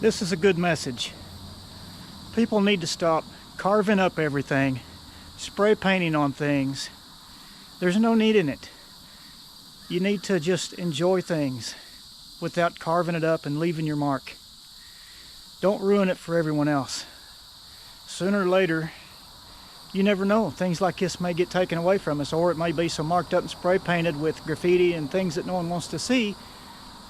This is a good message. People need to stop carving up everything, spray painting on things. There's no need in it. You need to just enjoy things without carving it up and leaving your mark. Don't ruin it for everyone else. Sooner or later, you never know. Things like this may get taken away from us, or it may be so marked up and spray painted with graffiti and things that no one wants to see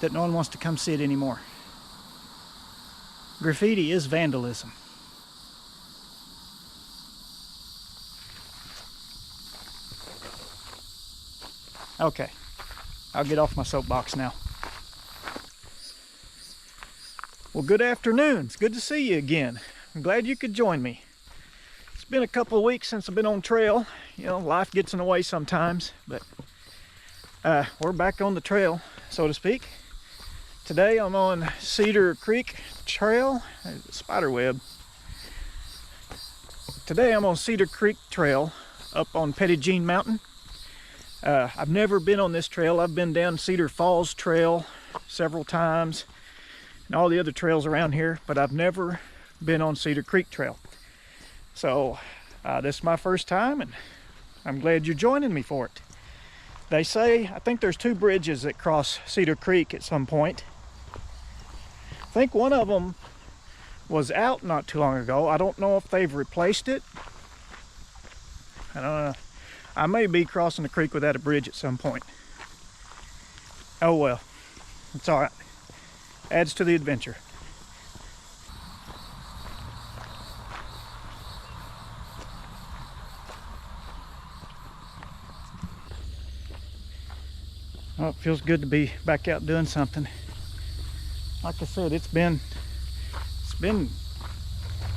that no one wants to come see it anymore. Graffiti is vandalism. Okay, I'll get off my soapbox now. Well, good afternoon. It's good to see you again. I'm glad you could join me. It's been a couple of weeks since I've been on trail. You know, life gets in the way sometimes, but we're back on the trail, so to speak. Today I'm on Cedar Creek Trail, spiderweb. Today I'm on Cedar Creek Trail up on Petit Jean Mountain. I've never been on this trail. I've been down Cedar Falls Trail several times and all the other trails around here, but I've never been on Cedar Creek Trail. So this is my first time, and I'm glad you're joining me for it. They say, I think there's 2 bridges that cross Cedar Creek at some point. I think one of them was out not too long ago. I don't know if they've replaced it. I don't know. I may be crossing the creek without a bridge at some point. Oh well, it's all right. Adds to the adventure. Oh, it feels good to be back out doing something. Like I said, it's been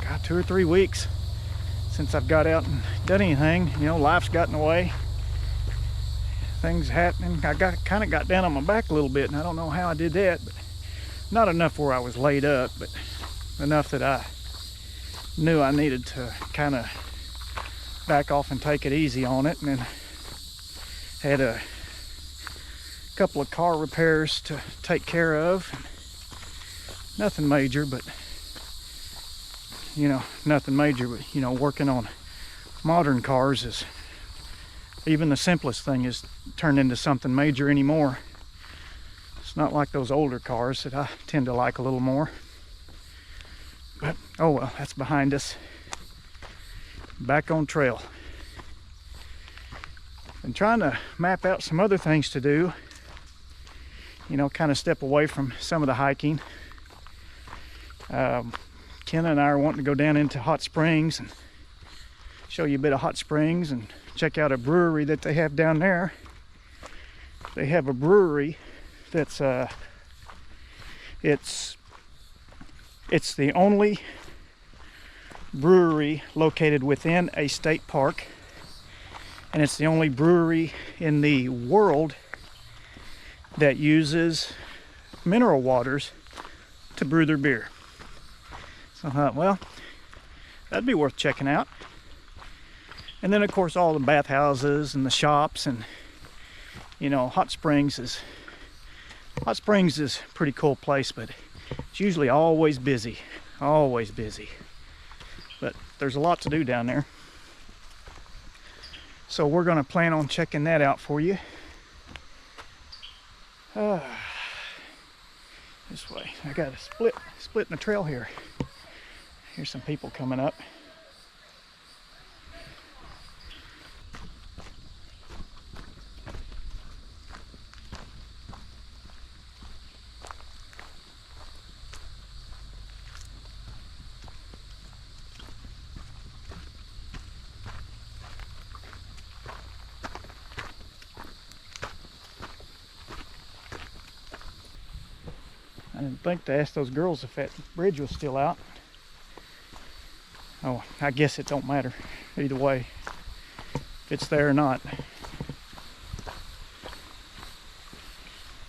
God, 2 or 3 weeks since I've got out and done anything. You know, life's got in the way. Things happening. I kind of got down on my back a little bit, and I don't know how I did that, but not enough where I was laid up, but enough that I knew I needed to kind of back off and take it easy on it. And then had a couple of car repairs to take care of. Nothing major, but you know, working on modern cars is, even the simplest thing is turned into something major anymore. It's not like those older cars that I tend to like a little more. But oh well, that's behind us. Back on trail. Been trying to map out some other things to do. You know, kind of step away from some of the hiking. Ken and I are wanting to go down into Hot Springs and show you a bit of Hot Springs and check out a brewery that they have down there. They have a brewery that's it's the only brewery located within a state park, and it's the only brewery in the world that uses mineral waters to brew their beer. So I thought, well, that'd be worth checking out. And then of course all the bathhouses and the shops, and you know, Hot Springs is a pretty cool place, but it's usually always busy, but there's a lot to do down there. So we're going to plan on checking that out for you. This way. I got a split in the trail here. Here's some people coming up. I didn't think to ask those girls if that bridge was still out. Oh, I guess it don't matter either way, if it's there or not.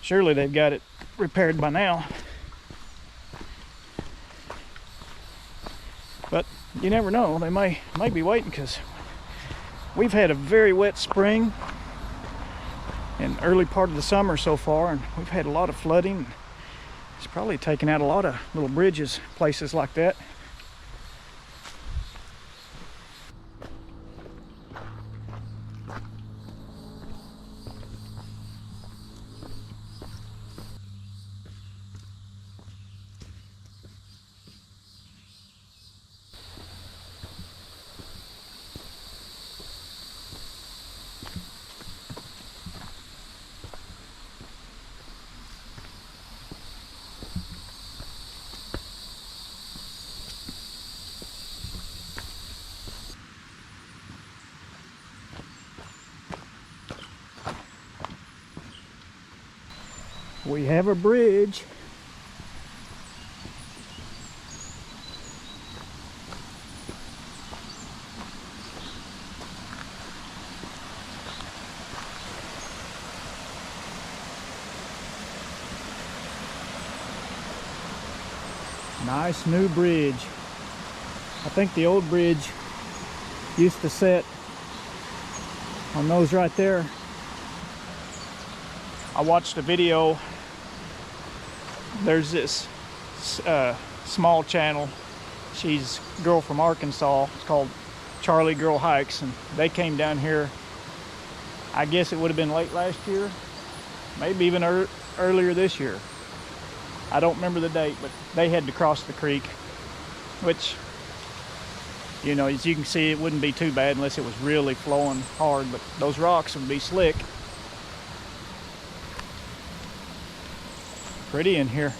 Surely they've got it repaired by now. But you never know, they may be waiting, because we've had a very wet spring and early part of the summer so far, and we've had a lot of flooding. It's probably taken out a lot of little bridges, places like that. We have a bridge. Nice new bridge. I think the old bridge used to set on those right there. I watched a video. There's this small channel. She's a girl from Arkansas. It's called Charlie Girl Hikes, and they came down here. I guess it would have been late last year, maybe even earlier this year. I don't remember the date, but they had to cross the creek, which, you know, as you can see, it wouldn't be too bad unless it was really flowing hard, but those rocks would be slick. Pretty in here.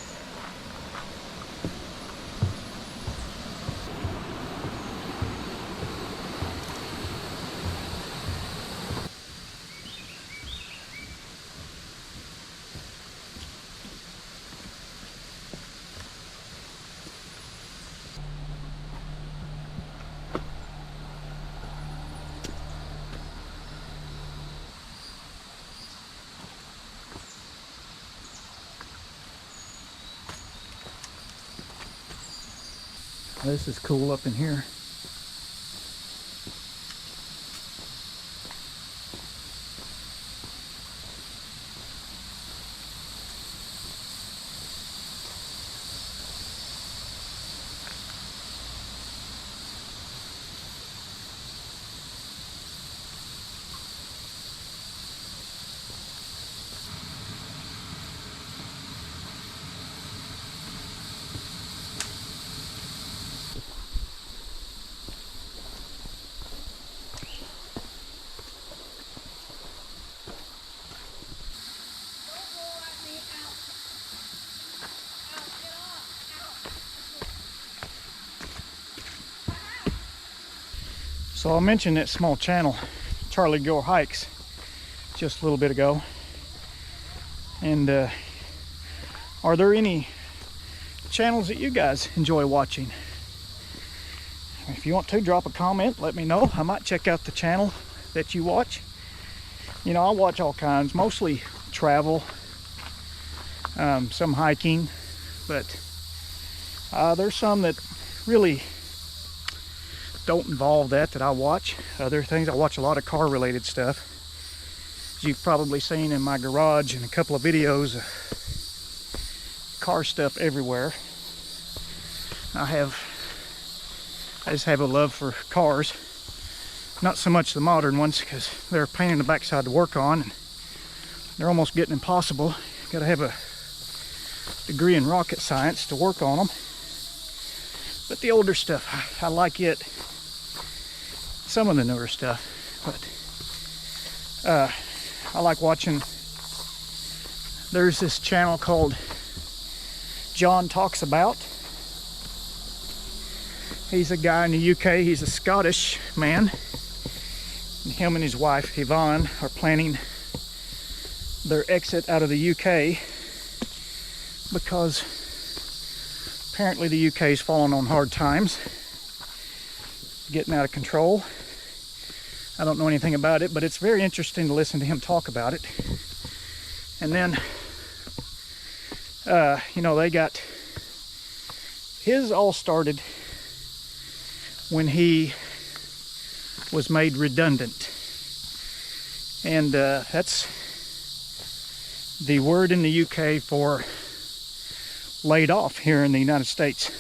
This is cool up in here. So I mentioned that small channel, Charlie Girl Hikes, just a little bit ago. And are there any channels that you guys enjoy watching? If you want to, drop a comment, let me know. I might check out the channel that you watch. You know, I watch all kinds, mostly travel, some hiking, but there's some that really don't involve that I watch. Other things, I watch a lot of car related stuff. As you've probably seen in my garage and a couple of videos, car stuff everywhere. I just have a love for cars. Not so much the modern ones, because they're a pain in the backside to work on, and they're almost getting impossible. You gotta have a degree in rocket science to work on them. But the older stuff, I like it. Some of the newer stuff, but I like watching. There's this channel called John Talks About. He's a guy in the UK. He's a Scottish man. And him and his wife Yvonne are planning their exit out of the UK because apparently the UK's fallen on hard times, getting out of control. I don't know anything about it, but it's very interesting to listen to him talk about it. And then, you know, they got, his all started when he was made redundant. And that's the word in the UK for laid off here in the United States.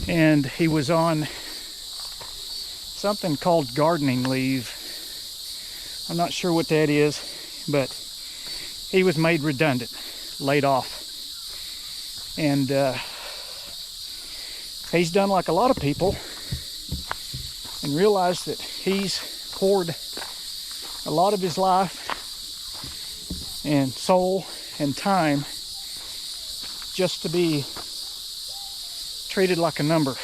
And he was on something called gardening leave. I'm not sure what that is, but he was made redundant, laid off. And he's done like a lot of people and realized that he's poured a lot of his life and soul and time just to be treated like a number,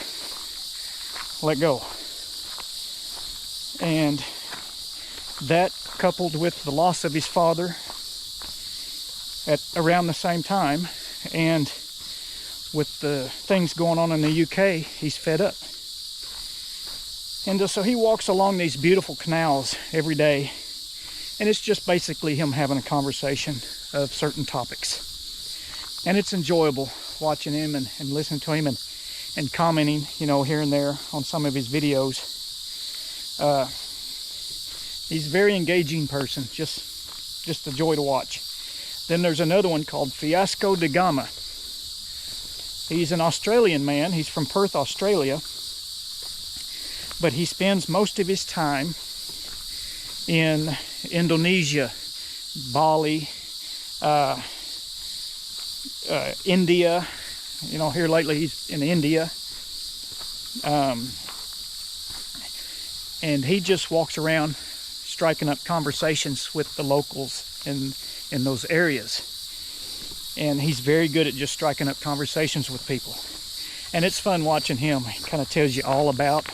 let go. And that, coupled with the loss of his father at around the same time, and with the things going on in the UK, he's fed up. And so he walks along these beautiful canals every day, and it's just basically him having a conversation of certain topics. And it's enjoyable watching him and listening to him and commenting, you know, here and there on some of his videos. He's a very engaging person, just a joy to watch. Then there's another one called Fiasco de Gama. He's an Australian man. He's from Perth, Australia. But he spends most of his time in Indonesia, Bali, India. You know, here lately he's in India. And he just walks around striking up conversations with the locals in those areas. And he's very good at just striking up conversations with people. And it's fun watching him. He kind of tells you all about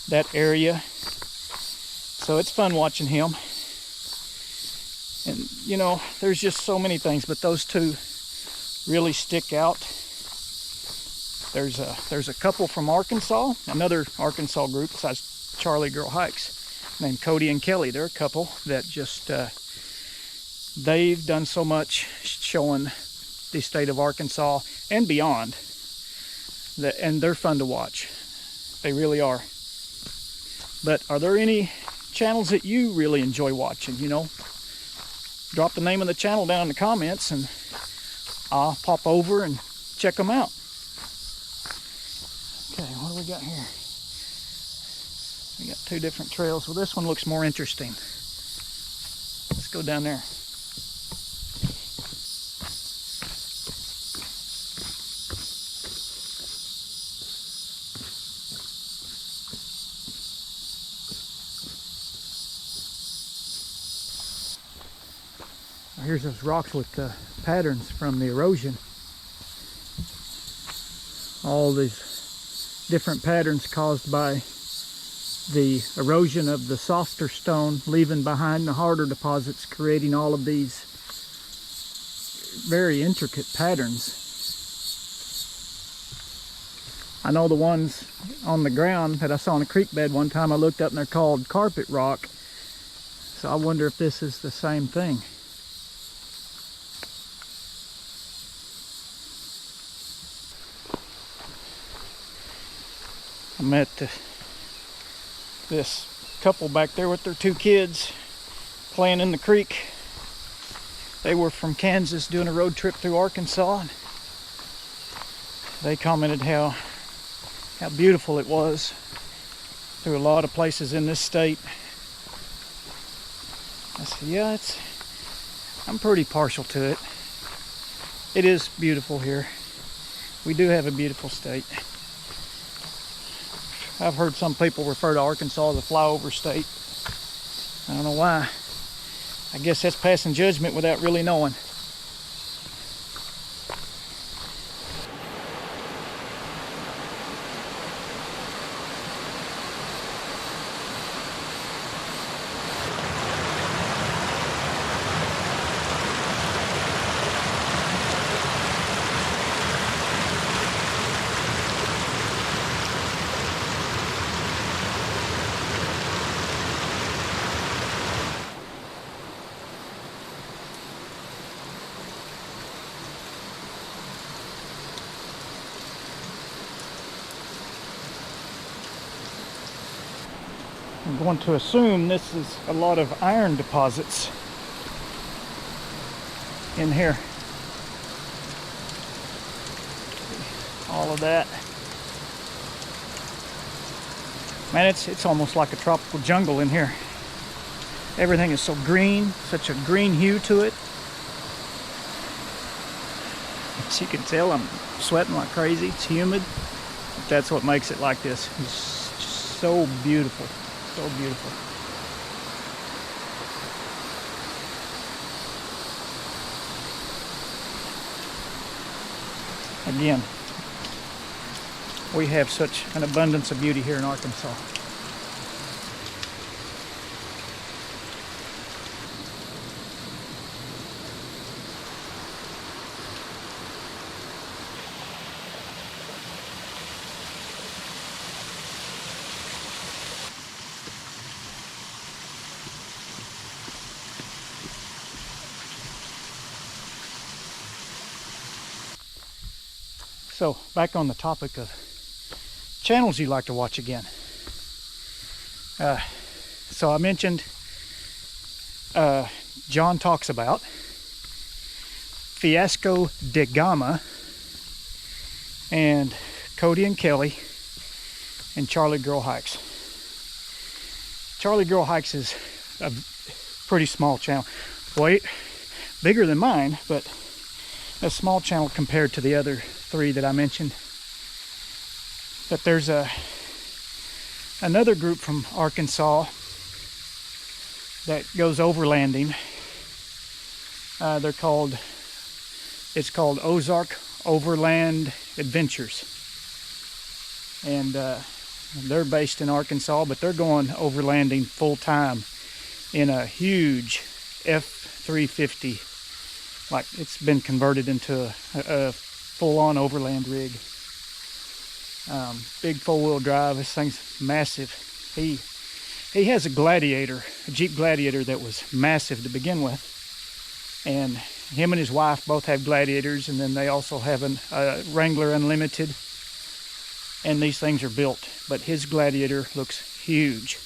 that area. So it's fun watching him. And, you know, there's just so many things, but those two really stick out. There's a couple from Arkansas, another Arkansas group besides Charlie Girl Hikes, named Cody and Kelly. They're a couple that just, they've done so much showing the state of Arkansas and beyond, and they're fun to watch. They really are. But are there any channels that you really enjoy watching? You know, drop the name of the channel down in the comments and I'll pop over and check them out. Okay, what do we got here? We got two different trails. Well, this one looks more interesting. Let's go down there. Here's those rocks with the patterns from the erosion. All these different patterns caused by the erosion of the softer stone, leaving behind the harder deposits, creating all of these very intricate patterns. I know the ones on the ground that I saw in a creek bed one time, I looked up and they're called carpet rock. So I wonder if this is the same thing. I met this couple back there with their two kids playing in the creek. They were from Kansas doing a road trip through Arkansas. And they commented how beautiful it was through a lot of places in this state. I said, yeah, I'm pretty partial to it. It is beautiful here. We do have a beautiful state. I've heard some people refer to Arkansas as a flyover state. I don't know why. I guess that's passing judgment without really knowing. I'm going to assume this is a lot of iron deposits in here. all of that. Man, it's almost like a tropical jungle in here. Everything is so green, such a green hue to it. As you can tell, I'm sweating like crazy. It's humid. But that's what makes it like this. It's just so beautiful, so beautiful. Again, we have such an abundance of beauty here in Arkansas. So, back on the topic of channels you like to watch again. So I mentioned John Talks About, Fiasco de Gama, and Cody and Kelly, and Charlie Girl Hikes. Charlie Girl Hikes is a pretty small channel. Wait, bigger than mine, but a small channel compared to the other three that I mentioned. But there's another group from Arkansas that goes overlanding. It's called Ozark Overland Adventures, and they're based in Arkansas, but they're going overlanding full time in a huge F-350. Like, it's been converted into a full-on overland rig. Big four-wheel drive. This thing's massive. He has a Gladiator, a Jeep Gladiator that was massive to begin with, and him and his wife both have Gladiators, and then they also have a Wrangler Unlimited, and these things are built, but his Gladiator looks huge.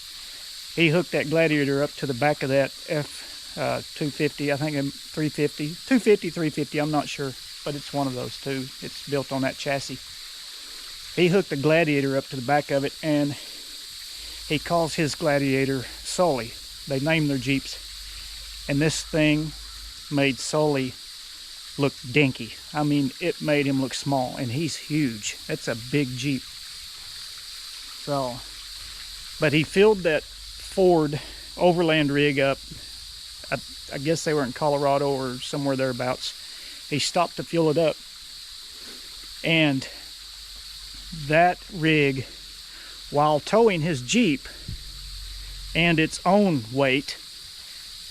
He hooked that Gladiator up to the back of that F-250, I think 350, 250, 350, I'm not sure, but it's one of those two. It's built on that chassis. He hooked the Gladiator up to the back of it, and he calls his Gladiator Sully. They named their Jeeps, and this thing made Sully look dinky. I mean, it made him look small, and he's huge. That's a big Jeep. So, but he filled that Ford overland rig up. I guess they were in Colorado or somewhere thereabouts. He stopped to fuel it up, and that rig, while towing his Jeep and its own weight,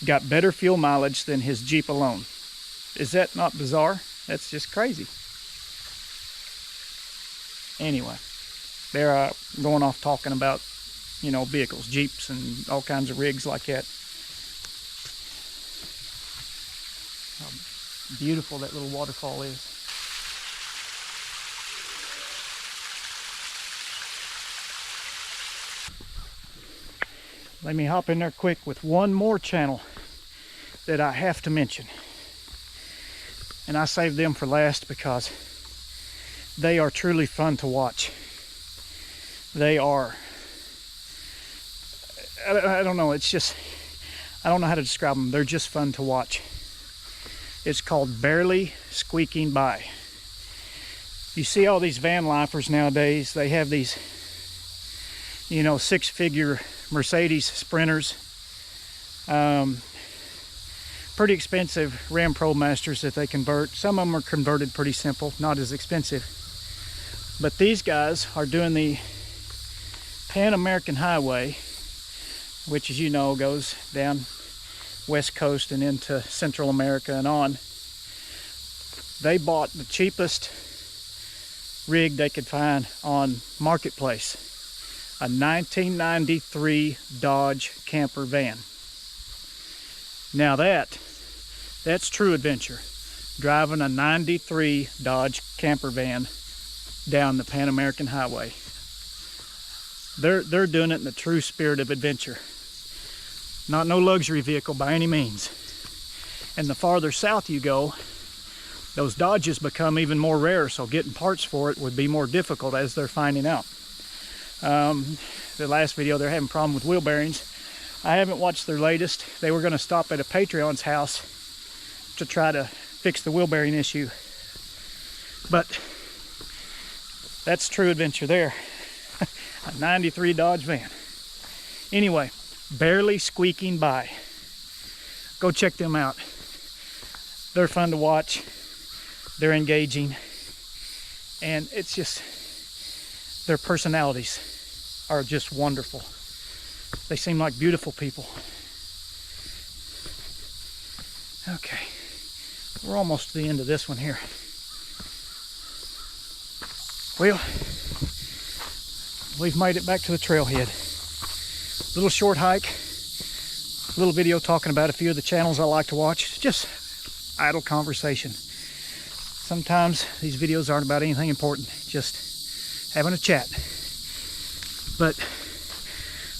got better fuel mileage than his Jeep alone. Is that not bizarre? That's just crazy. Anyway, they're going off talking about, you know, vehicles, Jeeps and all kinds of rigs like that. How beautiful that little waterfall is. Let me hop in there quick with one more channel that I have to mention. And I saved them for last because they are truly fun to watch. They are, I don't know, it's just, I don't know how to describe them. They're just fun to watch. It's called Barely Squeaking By. You see all these van lifers nowadays, they have these, you know, six-figure Mercedes Sprinters, pretty expensive Ram Pro Masters that they convert. Some of them are converted pretty simple, not as expensive. But these guys are doing the Pan American Highway, which, as you know, goes down West Coast and into Central America and on. They bought the cheapest rig they could find on Marketplace. A 1993 Dodge camper van. Now that's true adventure. Driving a 93 Dodge camper van down the Pan American Highway. They're doing it in the true spirit of adventure. Not no luxury vehicle by any means. And the farther south you go, those Dodges become even more rare, so getting parts for it would be more difficult, as they're finding out. The last video, they're having a problem with wheel bearings. I haven't watched their latest. They were going to stop at a Patreon's house to try to fix the wheel bearing issue, but that's true adventure there. A 93 Dodge van. Anyway, barely squeaking by. Go check them out. They're fun to watch. They're engaging. And it's just, their personalities are just wonderful. They seem like beautiful people. Okay, we're almost to the end of this one here. Well, we've made it back to the trailhead. Little short hike, little video talking about a few of the channels I like to watch. Just idle conversation. Sometimes these videos aren't about anything important, just having a chat. But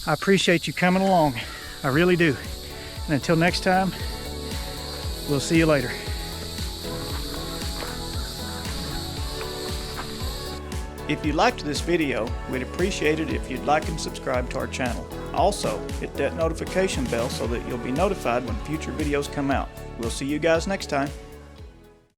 I appreciate you coming along. I really do. And until next time, we'll see you later. If you liked this video, we'd appreciate it if you'd like and subscribe to our channel. Also, hit that notification bell so that you'll be notified when future videos come out. We'll see you guys next time.